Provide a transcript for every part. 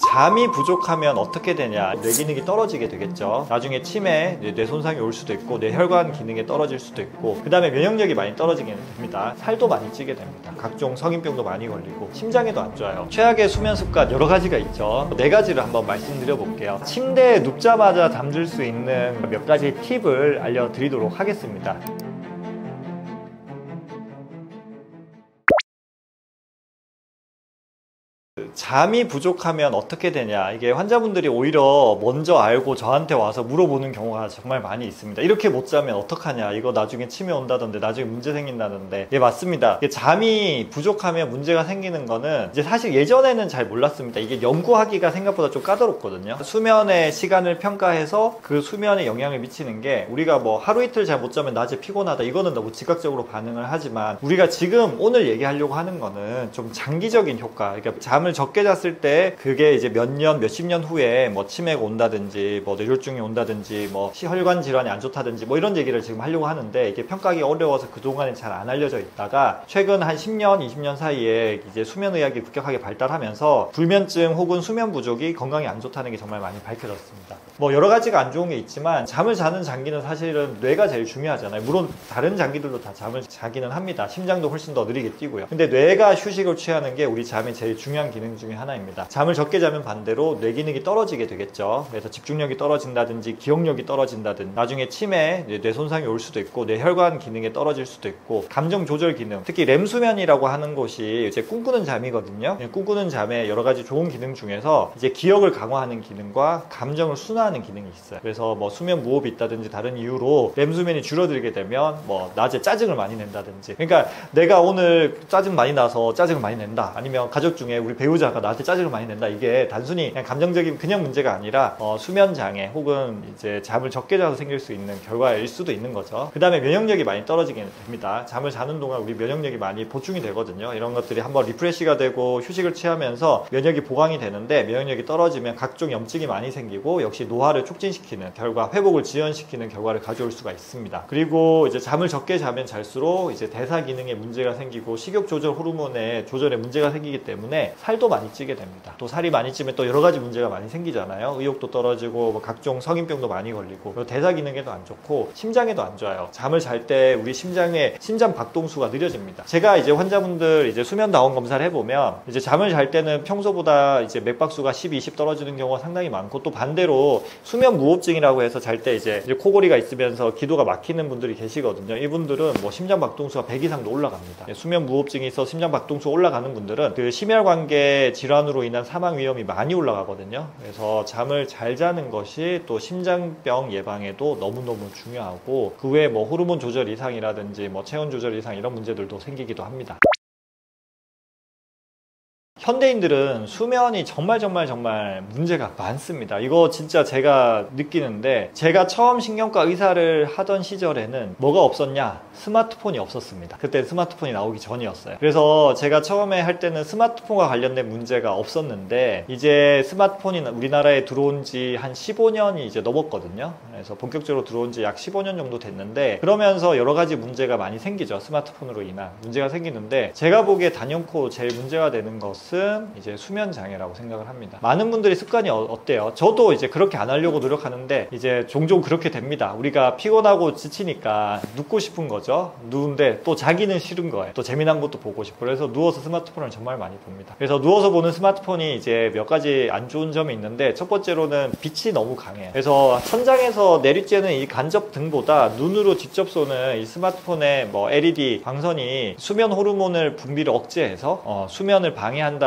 잠이 부족하면 어떻게 되냐, 뇌 기능이 떨어지게 되겠죠. 나중에 치매, 뇌 손상이 올 수도 있고 뇌혈관 기능이 떨어질 수도 있고, 그 다음에 면역력이 많이 떨어지게 됩니다. 살도 많이 찌게 됩니다. 각종 성인병도 많이 걸리고 심장에도 안 좋아요. 최악의 수면 습관 여러 가지가 있죠. 4가지를 한번 말씀드려 볼게요. 침대에 눕자마자 잠들 수 있는 몇 가지 팁을 알려드리도록 하겠습니다. 잠이 부족하면 어떻게 되냐, 이게 환자분들이 오히려 먼저 알고 저한테 와서 물어보는 경우가 정말 많이 있습니다. 이렇게 못 자면 어떡하냐, 이거 나중에 치매 온다던데, 나중에 문제 생긴다던데. 예, 맞습니다. 잠이 부족하면 문제가 생기는 거는 이제 사실 예전에는 잘 몰랐습니다. 이게 연구하기가 생각보다 좀 까다롭거든요. 수면의 시간을 평가해서 그 수면에 영향을 미치는 게, 우리가 뭐 하루 이틀 잘 못 자면 낮에 피곤하다, 이거는 너무 즉각적으로 반응을 하지만, 우리가 지금 오늘 얘기하려고 하는 거는 좀 장기적인 효과, 그러니까 잠을 적게 잤을 때 그게 이제 몇 년, 몇십 년 후에 뭐 치매가 온다든지, 뭐 뇌졸중이 온다든지, 뭐 혈관 질환이 안 좋다든지, 뭐 이런 얘기를 지금 하려고 하는데, 이게 평가하기 어려워서 그동안에 잘 안 알려져 있다가 최근 한 10년, 20년 사이에 이제 수면의학이 급격하게 발달하면서 불면증 혹은 수면 부족이 건강에 안 좋다는 게 정말 많이 밝혀졌습니다. 뭐 여러 가지가 안 좋은 게 있지만, 잠을 자는 장기는 사실은 뇌가 제일 중요하잖아요. 물론 다른 장기들도 다 잠을 자기는 합니다. 심장도 훨씬 더 느리게 뛰고요. 근데 뇌가 휴식을 취하는 게 우리 잠의 제일 중요한 기능 중에 하나입니다. 잠을 적게 자면 반대로 뇌 기능이 떨어지게 되겠죠. 그래서 집중력이 떨어진다든지 기억력이 떨어진다든지, 나중에 치매, 뇌 손상이 올 수도 있고 뇌혈관 기능이 떨어질 수도 있고, 감정 조절 기능, 특히 렘 수면이라고 하는 것이 이제 꿈꾸는 잠이거든요. 꿈꾸는 잠의 여러 가지 좋은 기능 중에서 이제 기억을 강화하는 기능과 감정을 순화하는 기능이 있어요. 그래서 뭐 수면 무호흡이 있다든지 다른 이유로 렘 수면이 줄어들게 되면 뭐 낮에 짜증을 많이 낸다든지, 그러니까 내가 오늘 짜증 많이 나서 짜증을 많이 낸다, 아니면 가족 중에 우리 배우자가 나한테 짜증을 많이 낸다, 이게 단순히 그냥 감정적인 그냥 문제가 아니라 수면 장애 혹은 이제 잠을 적게 자서 생길 수 있는 결과일 수도 있는 거죠. 그 다음에 면역력이 많이 떨어지게 됩니다. 잠을 자는 동안 우리 면역력이 많이 보충이 되거든요. 이런 것들이 한번 리프레시가 되고 휴식을 취하면서 면역이 보강이 되는데, 면역력이 떨어지면 각종 염증이 많이 생기고 역시 노화를 촉진시키는 결과, 회복을 지연시키는 결과를 가져올 수가 있습니다. 그리고 이제 잠을 적게 자면 잘수록 이제 대사 기능에 문제가 생기고 식욕 조절 호르몬의 조절에 문제가 생기기 때문에 살도 많이 찌게 됩니다. 또 살이 많이 찌면 또 여러 가지 문제가 많이 생기잖아요. 의욕도 떨어지고 뭐 각종 성인병도 많이 걸리고, 그리고 대사 기능에도 안 좋고 심장에도 안 좋아요. 잠을 잘 때 우리 심장의 심장 박동수가 느려집니다. 제가 이제 환자분들 이제 수면 다원 검사를 해보면, 이제 잠을 잘 때는 평소보다 이제 맥박수가 10, 20 떨어지는 경우가 상당히 많고, 또 반대로 수면 무호흡증이라고 해서 잘 때 이제 코골이가 있으면서 기도가 막히는 분들이 계시거든요. 이분들은 뭐 심장 박동수가 100 이상도 올라갑니다. 수면 무호흡증이 있어 심장 박동수가 올라가는 분들은 그 심혈관계 질환으로 인한 사망 위험이 많이 올라가거든요. 그래서 잠을 잘 자는 것이 또 심장병 예방에도 너무너무 중요하고, 그 외에 뭐 호르몬 조절 이상이라든지 뭐 체온 조절 이상 이런 문제들도 생기기도 합니다. 현대인들은 수면이 정말 문제가 많습니다. 이거 진짜 제가 느끼는데, 제가 처음 신경과 의사를 하던 시절에는 뭐가 없었냐? 스마트폰이 없었습니다. 그때 스마트폰이 나오기 전이었어요. 그래서 제가 처음에 할 때는 스마트폰과 관련된 문제가 없었는데, 이제 스마트폰이 우리나라에 들어온 지 한 15년이 이제 넘었거든요. 그래서 본격적으로 들어온 지 약 15년 정도 됐는데, 그러면서 여러 가지 문제가 많이 생기죠. 스마트폰으로 인한 문제가 생기는데, 제가 보기에 단연코 제일 문제가 되는 것은 이제 수면 장애라고 생각을 합니다. 많은 분들이 습관이 어때요? 저도 이제 그렇게 안 하려고 노력하는데 이제 종종 그렇게 됩니다. 우리가 피곤하고 지치니까 눕고 싶은 거죠. 누운데 또 자기는 싫은 거예요. 또 재미난 것도 보고 싶고, 그래서 누워서 스마트폰을 정말 많이 봅니다. 그래서 누워서 보는 스마트폰이 이제 몇 가지 안 좋은 점이 있는데, 첫 번째로는 빛이 너무 강해요. 그래서 천장에서 내리쬐는 이 간접 등보다 눈으로 직접 쏘는 이 스마트폰의 뭐 LED 광선이 수면 호르몬을 분비를 억제해서 수면을 방해한다고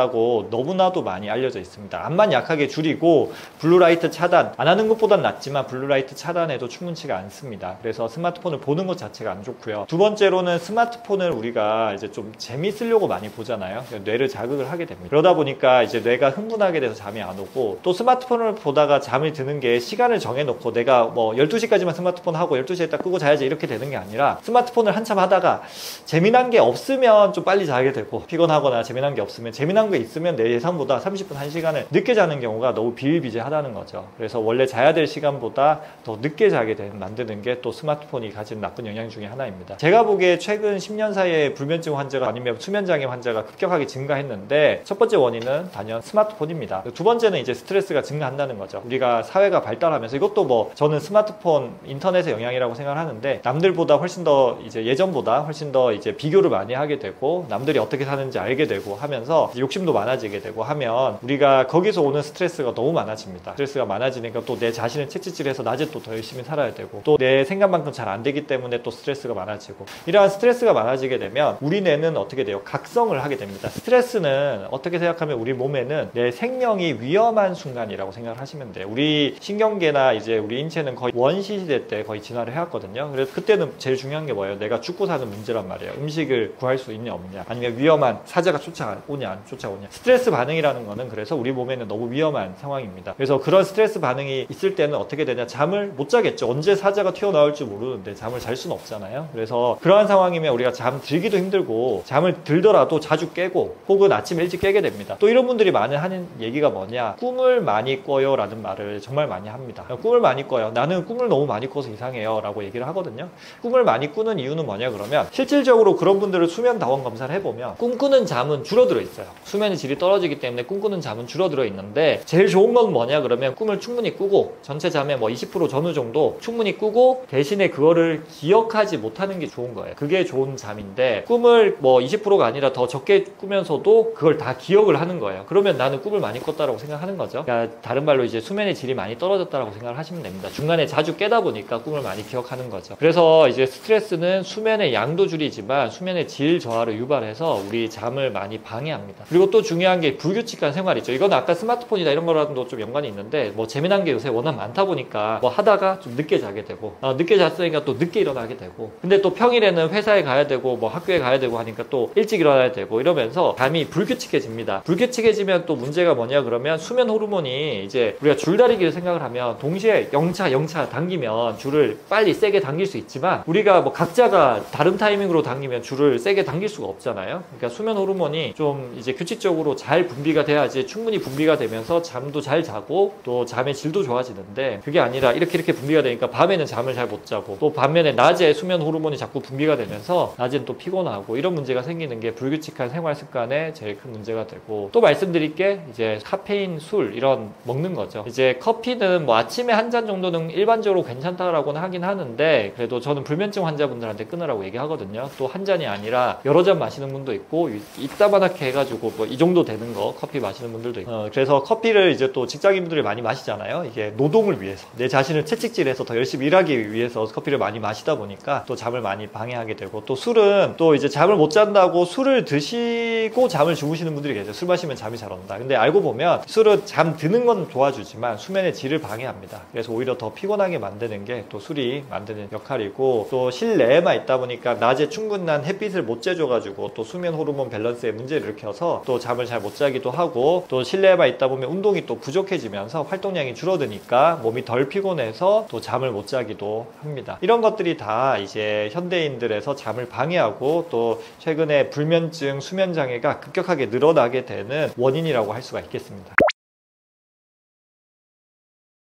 너무나도 많이 알려져 있습니다. 암만 약하게 줄이고 블루라이트 차단 안 하는 것보단 낫지만, 블루라이트 차단해도 충분치가 않습니다. 그래서 스마트폰을 보는 것 자체가 안 좋고요. 두 번째로는 스마트폰을 우리가 이제 좀 재밌으려고 많이 보잖아요. 뇌를 자극을 하게 됩니다. 그러다 보니까 이제 뇌가 흥분하게 돼서 잠이 안 오고, 또 스마트폰을 보다가 잠이 드는 게 시간을 정해놓고 내가 뭐 12시까지만 스마트폰 하고 12시에 딱 끄고 자야지 이렇게 되는 게 아니라, 스마트폰을 한참 하다가 재미난 게 없으면 좀 빨리 자게 되고, 피곤하거나 재미난 게 없으면 재미난 예민한 거 있으면 내 예상보다 30분, 1시간을 늦게 자는 경우가 너무 비일비재하다는 거죠. 그래서 원래 자야 될 시간보다 더 늦게 자게 만드는 게 또 스마트폰이 가진 나쁜 영향 중에 하나입니다. 제가 보기에 최근 10년 사이에 불면증 환자가 아니면 수면장애 환자가 급격하게 증가했는데, 첫 번째 원인은 단연 스마트폰입니다. 두 번째는 이제 스트레스가 증가한다는 거죠. 우리가 사회가 발달하면서, 이것도 뭐 저는 스마트폰, 인터넷의 영향이라고 생각을 하는데, 남들보다 훨씬 더 이제 예전보다 훨씬 더 이제 비교를 많이 하게 되고, 남들이 어떻게 사는지 알게 되고 하면서 욕심도 많아지게 되고 하면, 우리가 거기서 오는 스트레스가 너무 많아집니다. 스트레스가 많아지니까 또 내 자신을 채찍질해서 낮에 또 더 열심히 살아야 되고, 또 내 생각만큼 잘 안 되기 때문에 또 스트레스가 많아지고, 이러한 스트레스가 많아지게 되면 우리 뇌는 어떻게 돼요? 각성을 하게 됩니다. 스트레스는 어떻게 생각하면 우리 몸에는 내 생명이 위험한 순간이라고 생각을 하시면 돼요. 우리 신경계나 이제 우리 인체는 거의 원시시대 때 거의 진화를 해왔거든요. 그래서 그때는 제일 중요한 게 뭐예요? 내가 죽고 사는 문제란 말이에요. 음식을 구할 수 있냐 없냐, 아니면 위험한 사자가 쫓아오냐 안 쫓아오냐. 스트레스 반응이라는 거는 그래서 우리 몸에는 너무 위험한 상황입니다. 그래서 그런 스트레스 반응이 있을 때는 어떻게 되냐? 잠을 못 자겠죠. 언제 사자가 튀어나올지 모르는데 잠을 잘 수는 없잖아요. 그래서 그러한 상황이면 우리가 잠 들기도 힘들고, 잠을 들더라도 자주 깨고, 혹은 아침 일찍 깨게 됩니다. 또 이런 분들이 많이 하는 얘기가 뭐냐? 꿈을 많이 꿔요 라는 말을 정말 많이 합니다. 꿈을 많이 꿔요. 나는 꿈을 너무 많이 꿔서 이상해요 라고 얘기를 하거든요. 꿈을 많이 꾸는 이유는 뭐냐 그러면, 실질적으로 그런 분들을 수면 다원 검사를 해보면 꿈꾸는 잠은 줄어들어 있어요. 수면의 질이 떨어지기 때문에 꿈꾸는 잠은 줄어들어 있는데, 제일 좋은 건 뭐냐 그러면, 꿈을 충분히 꾸고 전체 잠의 뭐 20% 전후 정도 충분히 꾸고, 대신에 그거를 기억하지 못하는 게 좋은 거예요. 그게 좋은 잠인데, 꿈을 뭐 20%가 아니라 더 적게 꾸면서도 그걸 다 기억을 하는 거예요. 그러면 나는 꿈을 많이 꿨다라고 생각하는 거죠. 그러니까 다른 말로 이제 수면의 질이 많이 떨어졌다라고 생각을 하시면 됩니다. 중간에 자주 깨다 보니까 꿈을 많이 기억하는 거죠. 그래서 이제 스트레스는 수면의 양도 줄이지만 수면의 질 저하를 유발해서 우리 잠을 많이 방해합니다. 그리고 또 중요한 게 불규칙한 생활이죠. 이건 아까 스마트폰이나 이런 거랑도 좀 연관이 있는데, 뭐 재미난 게 요새 워낙 많다 보니까 뭐 하다가 좀 늦게 자게 되고, 늦게 잤으니까 또 늦게 일어나게 되고, 근데 또 평일에는 회사에 가야 되고 뭐 학교에 가야 되고 하니까 또 일찍 일어나야 되고, 이러면서 잠이 불규칙해집니다. 불규칙해지면 또 문제가 뭐냐 그러면, 수면 호르몬이 이제 우리가 줄다리기를 생각을 하면 동시에 영차 당기면 줄을 빨리 세게 당길 수 있지만, 우리가 뭐 각자가 다른 타이밍으로 당기면 줄을 세게 당길 수가 없잖아요. 그러니까 수면 호르몬이 좀 이제 규칙적으로 잘 분비가 돼야지 충분히 분비가 되면서 잠도 잘 자고 또 잠의 질도 좋아지는데, 그게 아니라 이렇게 분비가 되니까 밤에는 잠을 잘 못 자고, 또 반면에 낮에 수면 호르몬이 자꾸 분비가 되면서 낮엔 또 피곤하고, 이런 문제가 생기는 게 불규칙한 생활 습관의 제일 큰 문제가 되고, 또 말씀드릴 게 이제 카페인, 술 이런 먹는 거죠. 이제 커피는 뭐 아침에 한 잔 정도는 일반적으로 괜찮다라고는 하긴 하는데, 그래도 저는 불면증 환자분들한테 끊으라고 얘기하거든요. 또 한 잔이 아니라 여러 잔 마시는 분도 있고, 이따만하게 해가지고 뭐 이 정도 되는 거 커피 마시는 분들도 있고, 그래서 커피를 이제 또 직장인분들이 많이 마시잖아요. 이게 노동을 위해서, 내 자신을 채찍질해서 더 열심히 일하기 위해서 커피를 많이 마시다 보니까 또 잠을 많이 방해하게 되고, 또 술은 또 이제 잠을 못 잔다고 술을 드시고 잠을 주무시는 분들이 계세요. 술 마시면 잠이 잘 온다. 근데 알고 보면 술은 잠 드는 건 도와주지만 수면의 질을 방해합니다. 그래서 오히려 더 피곤하게 만드는 게 또 술이 만드는 역할이고, 또 실내에만 있다 보니까 낮에 충분한 햇빛을 못 쬐줘가지고 또 수면 호르몬 밸런스에 문제를 일으켜서 또 잠을 잘 못 자기도 하고, 또 실내에만 있다 보면 운동이 또 부족해지면서 활동량이 줄어드니까 몸이 덜 피곤해서 또 잠을 못 자기도 합니다. 이런 것들이 다 이제 현대인들에서 잠을 방해하고, 또 최근에 불면증, 수면장애가 급격하게 늘어나게 되는 원인이라고 할 수가 있겠습니다.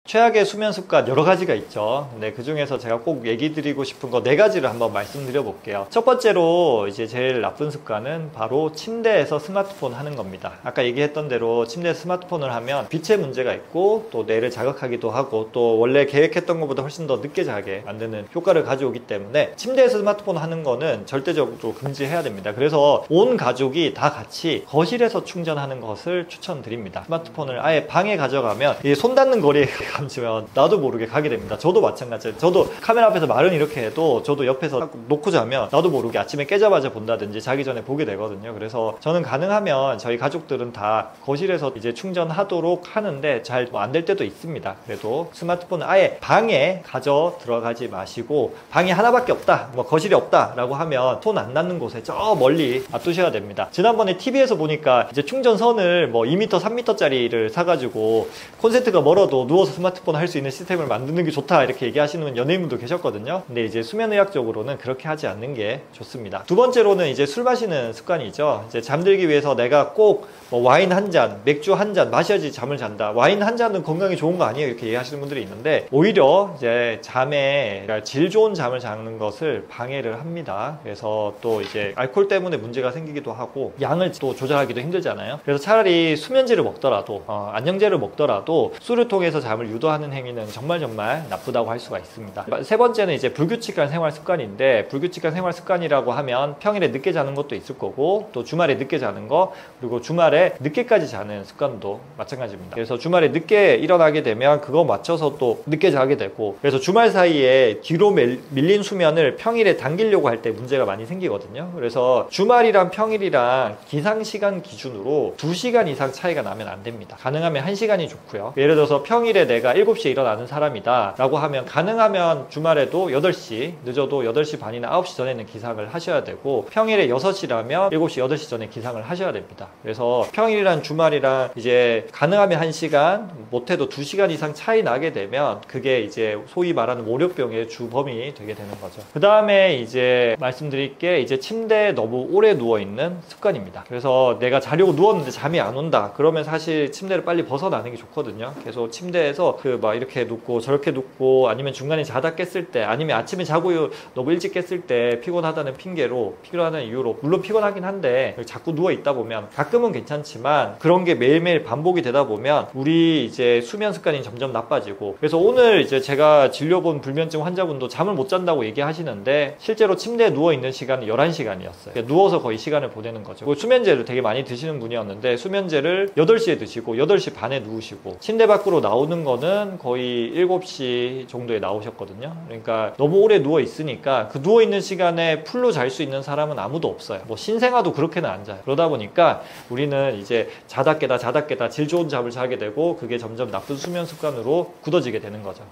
최악의 수면 습관 여러 가지가 있죠. 근데 그 중에서 제가 꼭 얘기 드리고 싶은 거 4가지를 한번 말씀드려 볼게요. 첫 번째로 이제 제일 나쁜 습관은 바로 침대에서 스마트폰 하는 겁니다. 아까 얘기했던 대로 침대에서 스마트폰을 하면 빛의 문제가 있고, 또 뇌를 자극하기도 하고, 또 원래 계획했던 것보다 훨씬 더 늦게 자게 만드는 효과를 가져오기 때문에 침대에서 스마트폰 하는 거는 절대적으로 금지해야 됩니다. 그래서 온 가족이 다 같이 거실에서 충전하는 것을 추천드립니다. 스마트폰을 아예 방에 가져가면 손 닿는 거리에 감지면 나도 모르게 가게 됩니다. 저도 마찬가지예요. 저도 카메라 앞에서 말은 이렇게 해도 저도 옆에서 놓고 자면 나도 모르게 아침에 깨자마자 본다든지 자기 전에 보게 되거든요. 그래서 저는 가능하면 저희 가족들은 다 거실에서 이제 충전하도록 하는데, 잘 안 될 때도 있습니다. 그래도 스마트폰을 아예 방에 가져 들어가지 마시고, 방이 하나밖에 없다, 뭐 거실이 없다 라고 하면 손 안 닿는 곳에 저 멀리 놔두셔야 됩니다. 지난번에 TV에서 보니까 이제 충전선을 뭐 2m, 3m짜리를 사가지고 콘센트가 멀어도 누워서 스마트폰 할 수 있는 시스템을 만드는 게 좋다 이렇게 얘기하시는 연예인분도 계셨거든요. 근데 이제 수면의학적으로는 그렇게 하지 않는 게 좋습니다. 두 번째로는 이제 술 마시는 습관이죠. 이제 잠들기 위해서 내가 꼭 뭐 와인 한 잔, 맥주 한 잔 마셔야지 잠을 잔다. 와인 한 잔은 건강에 좋은 거 아니에요 이렇게 얘기하시는 분들이 있는데, 오히려 이제 잠에 그러니까 질 좋은 잠을 자는 것을 방해를 합니다. 그래서 또 이제 알코올 때문에 문제가 생기기도 하고 양을 또 조절하기도 힘들잖아요. 그래서 차라리 수면제를 먹더라도 안정제를 먹더라도 술을 통해서 잠을 유도하는 행위는 정말 나쁘다고 할 수가 있습니다. 세 번째는 이제 불규칙한 생활 습관인데, 불규칙한 생활 습관이라고 하면 평일에 늦게 자는 것도 있을 거고, 또 주말에 늦게 자는 거, 그리고 주말에 늦게까지 자는 습관도 마찬가지입니다. 그래서 주말에 늦게 일어나게 되면 그거 맞춰서 또 늦게 자게 되고, 그래서 주말 사이에 뒤로 밀린 수면을 평일에 당기려고 할 때 문제가 많이 생기거든요. 그래서 주말이랑 평일이랑 기상시간 기준으로 2시간 이상 차이가 나면 안 됩니다. 가능하면 1시간이 좋고요. 예를 들어서 평일에 내가 7시에 일어나는 사람이다 라고 하면, 가능하면 주말에도 8시, 늦어도 8시 반이나 9시 전에는 기상을 하셔야 되고, 평일에 6시라면 7시, 8시 전에 기상을 하셔야 됩니다. 그래서 평일이랑 주말이랑 이제 가능하면 1시간, 못해도 2시간 이상 차이 나게 되면 그게 이제 소위 말하는 월요병의 주범이 되게 되는 거죠. 그 다음에 이제 말씀드릴 게 이제 침대에 너무 오래 누워있는 습관입니다. 그래서 내가 자려고 누웠는데 잠이 안 온다 그러면 사실 침대를 빨리 벗어나는 게 좋거든요. 계속 침대에서 막 이렇게 눕고 저렇게 눕고, 아니면 중간에 자다 깼을 때, 아니면 아침에 자고 너무 일찍 깼을 때 피곤하다는 핑계로, 피곤하는 이유로, 물론 피곤하긴 한데 자꾸 누워 있다 보면 가끔은 괜찮지만 그런 게 매일매일 반복이 되다 보면 우리 이제 수면 습관이 점점 나빠지고, 그래서 오늘 이제 제가 진료본 불면증 환자분도 잠을 못 잔다고 얘기하시는데 실제로 침대에 누워 있는 시간은 11시간이었어요. 누워서 거의 시간을 보내는 거죠. 수면제를 되게 많이 드시는 분이었는데 수면제를 8시에 드시고 8시 반에 누우시고, 침대 밖으로 나오는 거는 거의 7시 정도에 나오셨거든요. 그러니까 너무 오래 누워 있으니까 그 누워 있는 시간에 풀로 잘 수 있는 사람은 아무도 없어요. 뭐 신생아도 그렇게는 안 자요. 그러다 보니까 우리는 이제 자다 깨다 질 좋은 잠을 자게 되고, 그게 점점 나쁜 수면 습관으로 굳어지게 되는 거죠.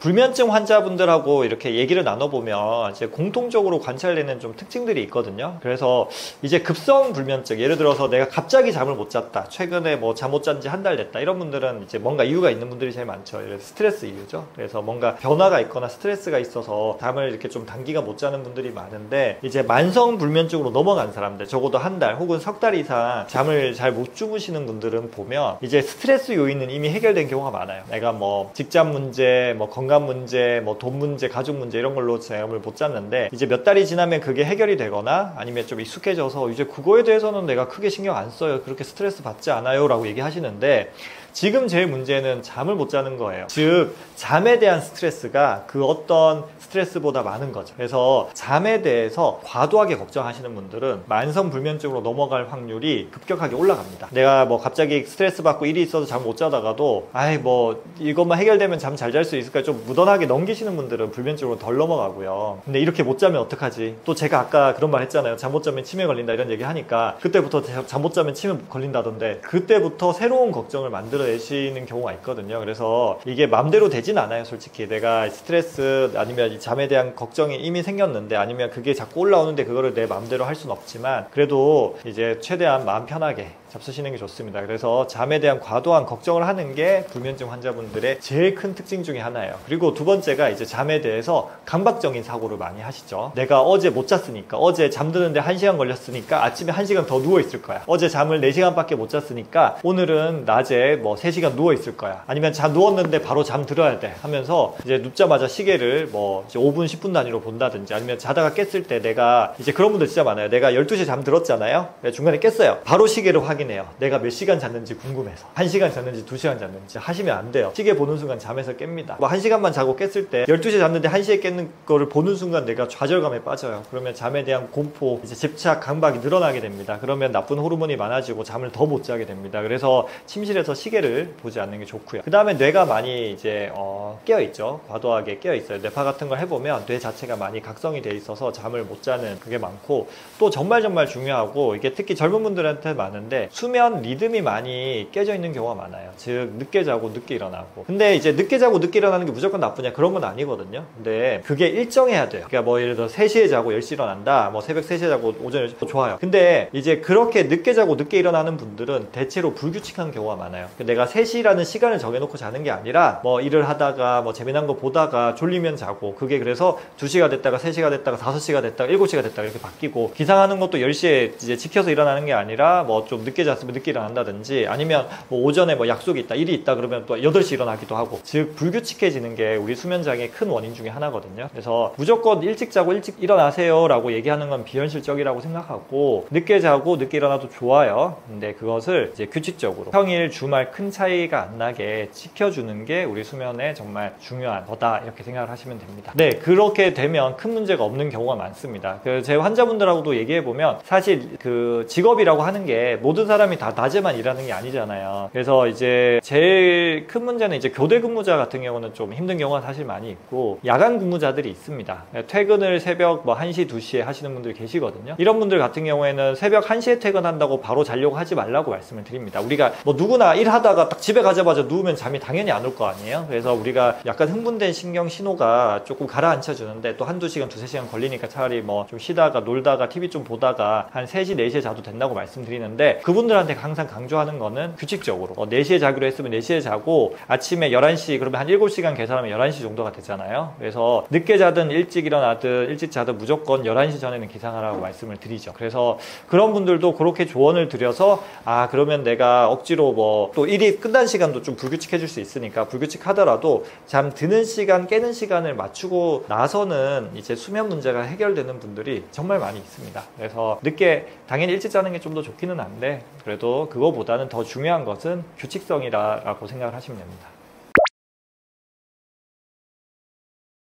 불면증 환자분들하고 이렇게 얘기를 나눠보면 이제 공통적으로 관찰되는 좀 특징들이 있거든요. 그래서 이제 급성 불면증, 예를 들어서 내가 갑자기 잠을 못 잤다, 최근에 뭐 잠 못 잔 지 한 달 됐다, 이런 분들은 이제 뭔가 이유가 있는 분들이 제일 많죠. 스트레스 이유죠. 그래서 뭔가 변화가 있거나 스트레스가 있어서 잠을 이렇게 좀 단기간 못 자는 분들이 많은데, 이제 만성 불면증으로 넘어간 사람들, 적어도 한 달 혹은 석 달 이상 잠을 잘 못 주무시는 분들은 보면 이제 스트레스 요인은 이미 해결된 경우가 많아요. 내가 뭐 직장 문제, 뭐 건강 문제, 뭐 돈 문제, 가족 문제 이런 걸로 잠을 못 잤는데, 이제 몇 달이 지나면 그게 해결이 되거나 아니면 좀 익숙해져서 이제 그거에 대해서는 내가 크게 신경 안 써요, 그렇게 스트레스 받지 않아요 라고 얘기하시는데, 지금 제일 문제는 잠을 못 자는 거예요. 즉 잠에 대한 스트레스가 그 어떤 스트레스보다 많은 거죠. 그래서 잠에 대해서 과도하게 걱정하시는 분들은 만성 불면증으로 넘어갈 확률이 급격하게 올라갑니다. 내가 뭐 갑자기 스트레스 받고 일이 있어서 잠 못 자다가도 아이 뭐 이것만 해결되면 잠 잘 잘 수 있을까 좀 무던하게 넘기시는 분들은 불면증으로 덜 넘어가고요. 근데 이렇게 못 자면 어떡하지? 또 제가 아까 그런 말 했잖아요. 잠 못 자면 치매 걸린다 이런 얘기 하니까, 그때부터 잠 못 자면 치매 걸린다던데 그때부터 새로운 걱정을 만들어내시는 경우가 있거든요. 그래서 이게 맘대로 되진 않아요. 솔직히 내가 스트레스 아니면 이 잠에 대한 걱정이 이미 생겼는데, 아니면 그게 자꾸 올라오는데 그거를 내 맘대로 할 수는 없지만, 그래도 이제 최대한 마음 편하게 잡수시는 게 좋습니다. 그래서 잠에 대한 과도한 걱정을 하는 게 불면증 환자분들의 제일 큰 특징 중에 하나예요. 그리고 두 번째가 이제 잠에 대해서 강박적인 사고를 많이 하시죠. 내가 어제 못 잤으니까, 어제 잠드는데 1시간 걸렸으니까 아침에 1시간 더 누워 있을 거야. 어제 잠을 4시간밖에 못 잤으니까 오늘은 낮에 뭐 3시간 누워 있을 거야. 아니면 잠 누웠는데 바로 잠 들어야 돼 하면서 이제 눕자마자 시계를 뭐 이제 5분 10분 단위로 본다든지, 아니면 자다가 깼을 때 내가 이제 그런 분들 진짜 많아요. 내가 12시에 잠 들었잖아요. 중간에 깼어요. 바로 시계를 확인해요. 내가 몇 시간 잤는지 궁금해서. 1시간 잤는지 2시간 잤는지 하시면 안 돼요. 시계 보는 순간 잠에서 깹니다. 뭐 1시간만 자고 깼을 때 12시에 잤는데 1시에 깼는 거를 보는 순간 내가 좌절감에 빠져요. 그러면 잠에 대한 공포, 이제 집착, 강박이 늘어나게 됩니다. 그러면 나쁜 호르몬이 많아지고 잠을 더 못 자게 됩니다. 그래서 침실에서 시계를 보지 않는 게 좋고요. 그 다음에 뇌가 많이 이제 깨어있죠. 과도하게 깨어있어요. 뇌파 같은 걸 해보면 뇌 자체가 많이 각성이 돼 있어서 잠을 못 자는 그게 많고, 또 정말 중요하고 이게 특히 젊은 분들한테 많은데 수면 리듬이 많이 깨져 있는 경우가 많아요. 즉 늦게 자고 늦게 일어나고. 근데 이제 늦게 자고 늦게 일어나는 게 무조건 무조건 나쁘냐 그런 건 아니거든요. 근데 그게 일정해야 돼요. 그러니까 뭐 예를 들어 3시에 자고 10시에 일어난다, 뭐 새벽 3시에 자고 오전에 좋아요. 근데 이제 그렇게 늦게 자고 늦게 일어나는 분들은 대체로 불규칙한 경우가 많아요. 내가 3시라는 시간을 정해놓고 자는 게 아니라 뭐 일을 하다가 뭐 재미난 거 보다가 졸리면 자고, 그게 그래서 2시가 됐다가 3시가 됐다가 5시가 됐다가 7시가 됐다가 이렇게 바뀌고, 기상하는 것도 10시에 이제 지켜서 일어나는 게 아니라 뭐 좀 늦게 잤으면 늦게 일어난다든지, 아니면 뭐 오전에 뭐 약속이 있다, 일이 있다 그러면 또 8시 일어나기도 하고, 즉 불규칙해지는 게 우리 수면장애의 큰 원인 중에 하나거든요. 그래서 무조건 일찍 자고 일찍 일어나세요 라고 얘기하는 건 비현실적이라고 생각하고, 늦게 자고 늦게 일어나도 좋아요. 근데 그것을 이제 규칙적으로 평일 주말 큰 차이가 안 나게 지켜주는 게 우리 수면에 정말 중요한 거다, 이렇게 생각을 하시면 됩니다. 네, 그렇게 되면 큰 문제가 없는 경우가 많습니다. 제 환자분들하고도 얘기해보면 사실 그 직업이라고 하는 게 모든 사람이 다 낮에만 일하는 게 아니잖아요. 그래서 이제 제일 큰 문제는 이제 교대 근무자 같은 경우는 좀 힘든 경우가 사실 많이 있고, 야간 근무자들이 있습니다. 퇴근을 새벽 뭐 1시, 2시에 하시는 분들이 계시거든요. 이런 분들 같은 경우에는 새벽 1시에 퇴근한다고 바로 자려고 하지 말라고 말씀을 드립니다. 우리가 뭐 누구나 일하다가 딱 집에 가자마자 누우면 잠이 당연히 안 올 거 아니에요. 그래서 우리가 약간 흥분된 신경 신호가 조금 가라앉혀 주는데, 또 한두 시간, 두세 시간 걸리니까 차라리 뭐 좀 쉬다가 놀다가 TV 좀 보다가 한 3시, 4시에 자도 된다고 말씀드리는데, 그분들한테 항상 강조하는 거는 규칙적으로 4시에 자기로 했으면 4시에 자고, 아침에 11시 그러면 한 7시간 계산하면 11시 정도가 되잖아요. 그래서 늦게 자든 일찍 일어나든 일찍 자든 무조건 11시 전에는 기상하라고 말씀을 드리죠. 그래서 그런 분들도 그렇게 조언을 드려서, 아 그러면 내가 억지로 뭐 또 일이 끝난 시간도 좀 불규칙해질 수 있으니까, 불규칙하더라도 잠 드는 시간 깨는 시간을 맞추고 나서는 이제 수면 문제가 해결되는 분들이 정말 많이 있습니다. 그래서 늦게 당연히 일찍 자는 게 좀 더 좋기는 한데, 그래도 그거보다는 더 중요한 것은 규칙성이라고 생각을 하시면 됩니다.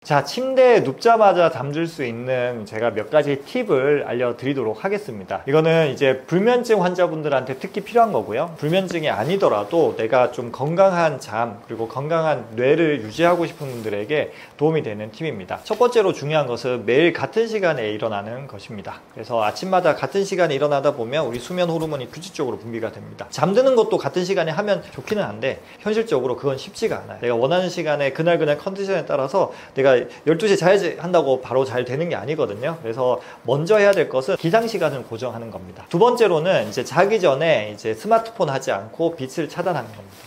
자, 침대에 눕자마자 잠들 수 있는 제가 몇 가지 팁을 알려드리도록 하겠습니다. 이거는 이제 불면증 환자분들한테 특히 필요한 거고요. 불면증이 아니더라도 내가 좀 건강한 잠, 그리고 건강한 뇌를 유지하고 싶은 분들에게 도움이 되는 팁입니다. 첫 번째로 중요한 것은 매일 같은 시간에 일어나는 것입니다. 그래서 아침마다 같은 시간에 일어나다 보면 우리 수면 호르몬이 규칙적으로 분비가 됩니다. 잠드는 것도 같은 시간에 하면 좋기는 한데, 현실적으로 그건 쉽지가 않아요. 내가 원하는 시간에 그날 컨디션에 따라서 내가 12시에 자야지 한다고 바로 잘 되는 게 아니거든요. 그래서 먼저 해야 될 것은 기상 시간을 고정하는 겁니다. 두 번째로는 이제 자기 전에 이제 스마트폰 하지 않고 빛을 차단하는 겁니다.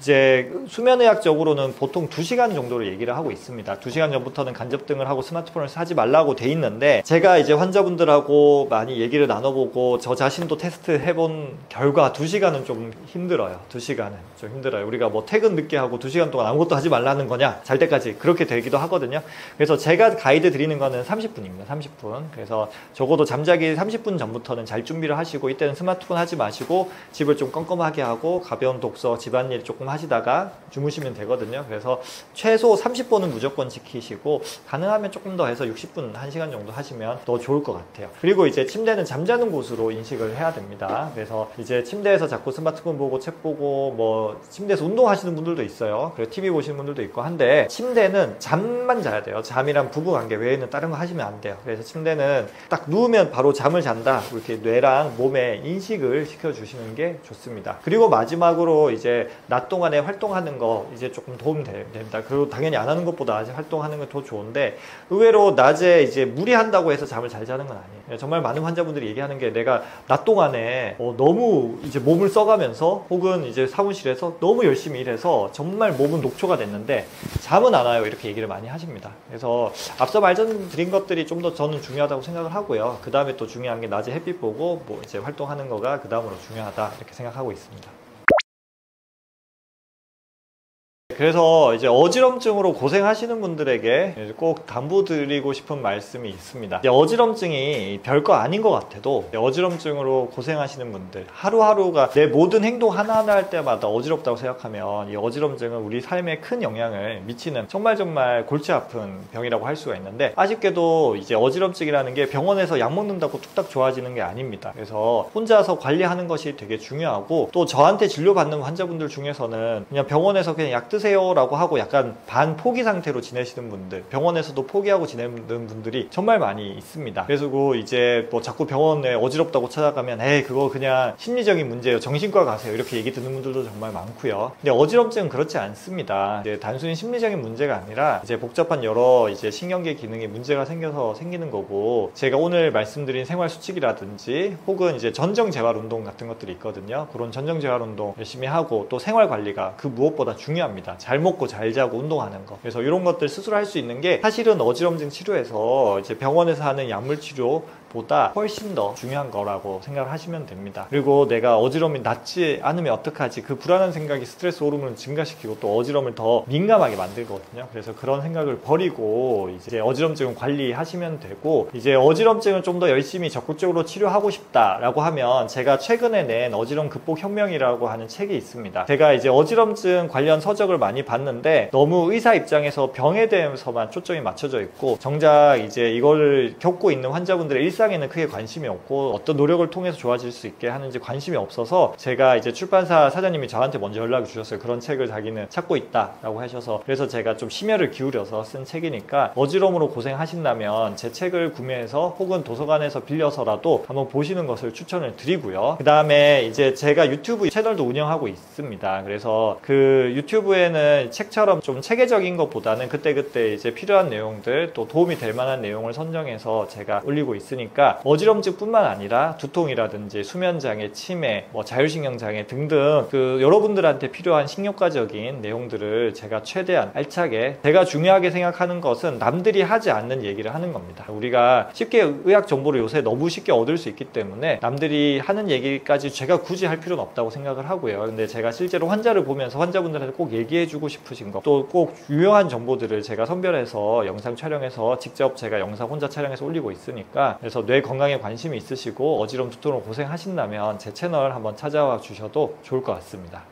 이제 수면의학적으로는 보통 2시간 정도를 얘기를 하고 있습니다. 2시간 전부터는 간접등을 하고 스마트폰을 사지 말라고 돼 있는데, 제가 이제 환자분들하고 많이 얘기를 나눠보고 저 자신도 테스트 해본 결과 2시간은 좀 힘들어요. 2시간은 좀 힘들어요. 우리가 뭐 퇴근 늦게 하고 2시간 동안 아무것도 하지 말라는 거냐, 잘 때까지 그렇게 되기도 하거든요. 그래서 제가 가이드 드리는 거는 30분입니다. 30분. 그래서 적어도 잠자기 30분 전부터는 잘 준비를 하시고, 이때는 스마트폰 하지 마시고 집을 좀 껌껌하게 하고 가벼운 독서, 집안일 조금 하시다가 주무시면 되거든요. 그래서 최소 30분은 무조건 지키시고, 가능하면 조금 더 해서 60분, 1시간 정도 하시면 더 좋을 것 같아요. 그리고 이제 침대는 잠자는 곳으로 인식을 해야 됩니다. 그래서 이제 침대에서 자꾸 스마트폰 보고 책 보고 뭐 침대에서 운동하시는 분들도 있어요. 그리고 TV 보시는 분들도 있고 한데, 침대는 잠만 자야 돼요. 잠이랑 부부관계 외에는 다른 거 하시면 안 돼요. 그래서 침대는 딱 누우면 바로 잠을 잔다, 이렇게 뇌랑 몸에 인식을 시켜주시는 게 좋습니다. 그리고 마지막으로 이제 낮 동안에 활동하는 거 이제 조금 도움 됩니다. 그리고 당연히 안 하는 것보다 낮에 활동하는 게 더 좋은데, 의외로 낮에 이제 무리한다고 해서 잠을 잘 자는 건 아니에요. 정말 많은 환자분들이 얘기하는 게, 내가 낮 동안에 너무 이제 몸을 써가면서 혹은 이제 사무실에서 너무 열심히 일해서 정말 몸은 녹초가 됐는데 잠은 안 와요, 이렇게 얘기를 많이 하십니다. 그래서 앞서 말씀드린 것들이 좀 더 저는 중요하다고 생각을 하고요. 그 다음에 또 중요한 게 낮에 햇빛 보고 뭐 이제 활동하는 거가 그 다음으로 중요하다, 이렇게 생각하고 있습니다. 그래서 이제 어지럼증으로 고생하시는 분들에게 꼭 당부드리고 싶은 말씀이 있습니다. 이제 어지럼증이 별거 아닌 것 같아도, 어지럼증으로 고생하시는 분들, 하루하루가 내 모든 행동 하나하나 할 때마다 어지럽다고 생각하면, 이 어지럼증은 우리 삶에 큰 영향을 미치는 정말 골치 아픈 병이라고 할 수가 있는데, 아쉽게도 이제 어지럼증이라는 게 병원에서 약 먹는다고 뚝딱 좋아지는 게 아닙니다. 그래서 혼자서 관리하는 것이 되게 중요하고, 또 저한테 진료받는 환자분들 중에서는 그냥 병원에서 그냥 약 드세요 하세요 라고 하고 약간 반포기 상태로 지내시는 분들, 병원에서도 포기하고 지내는 분들이 정말 많이 있습니다. 그래서 이제 뭐 자꾸 병원에 어지럽다고 찾아가면 에이 그거 그냥 심리적인 문제예요, 정신과 가세요, 이렇게 얘기 듣는 분들도 정말 많고요. 근데 어지럼증은 그렇지 않습니다. 이제 단순히 심리적인 문제가 아니라 이제 복잡한 여러 이제 신경계 기능에 문제가 생겨서 생기는 거고, 제가 오늘 말씀드린 생활 수칙이라든지 혹은 이제 전정 재활 운동 같은 것들이 있거든요. 그런 전정 재활 운동 열심히 하고 또 생활 관리가 그 무엇보다 중요합니다. 잘 먹고 잘 자고 운동하는 거. 그래서 이런 것들 스스로 할 수 있는 게 사실은 어지럼증 치료에서 이제 병원에서 하는 약물 치료 보다 훨씬 더 중요한 거라고 생각을 하시면 됩니다. 그리고 내가 어지러움이 낫지 않으면 어떡하지, 그 불안한 생각이 스트레스 호르몬을 증가시키고 또 어지러움을 더 민감하게 만들거든요. 그래서 그런 생각을 버리고 이제 어지럼증을 관리하시면 되고, 이제 어지럼증을 좀 더 열심히 적극적으로 치료하고 싶다라고 하면 제가 최근에 낸 어지러움 극복 혁명이라고 하는 책이 있습니다. 제가 이제 어지럼증 관련 서적을 많이 봤는데 너무 의사 입장에서 병에 대해서만 초점이 맞춰져 있고, 정작 이제 이걸 겪고 있는 환자분들의 일상에는 크게 관심이 없고 어떤 노력을 통해서 좋아질 수 있게 하는지 관심이 없어서, 제가 이제 출판사 사장님이 저한테 먼저 연락을 주셨어요. 그런 책을 자기는 찾고 있다라고 하셔서. 그래서 제가 좀 심혈을 기울여서 쓴 책이니까 어지러움으로 고생하신다면 제 책을 구매해서 혹은 도서관에서 빌려서라도 한번 보시는 것을 추천을 드리고요. 그 다음에 이제 제가 유튜브 채널도 운영하고 있습니다. 그래서 그 유튜브에는 책처럼 좀 체계적인 것보다는 그때그때 이제 필요한 내용들, 또 도움이 될 만한 내용을 선정해서 제가 올리고 있으니까 어지럼증 뿐만 아니라 두통이라든지 수면장애, 치매, 뭐 자율신경장애 등등 그 여러분들한테 필요한 신경과적인 내용들을 제가 최대한 알차게, 제가 중요하게 생각하는 것은 남들이 하지 않는 얘기를 하는 겁니다. 우리가 쉽게 의학 정보를 요새 너무 쉽게 얻을 수 있기 때문에 남들이 하는 얘기까지 제가 굳이 할 필요는 없다고 생각을 하고요. 근데 제가 실제로 환자를 보면서 환자분들한테 꼭 얘기해주고 싶으신 거, 또 꼭 유용한 정보들을 제가 선별해서 영상 촬영해서 직접 제가 영상 혼자 촬영해서 올리고 있으니까, 그래서 뇌 건강에 관심이 있으시고 어지러움 두통으로 고생하신다면 제 채널 한번 찾아와 주셔도 좋을 것 같습니다.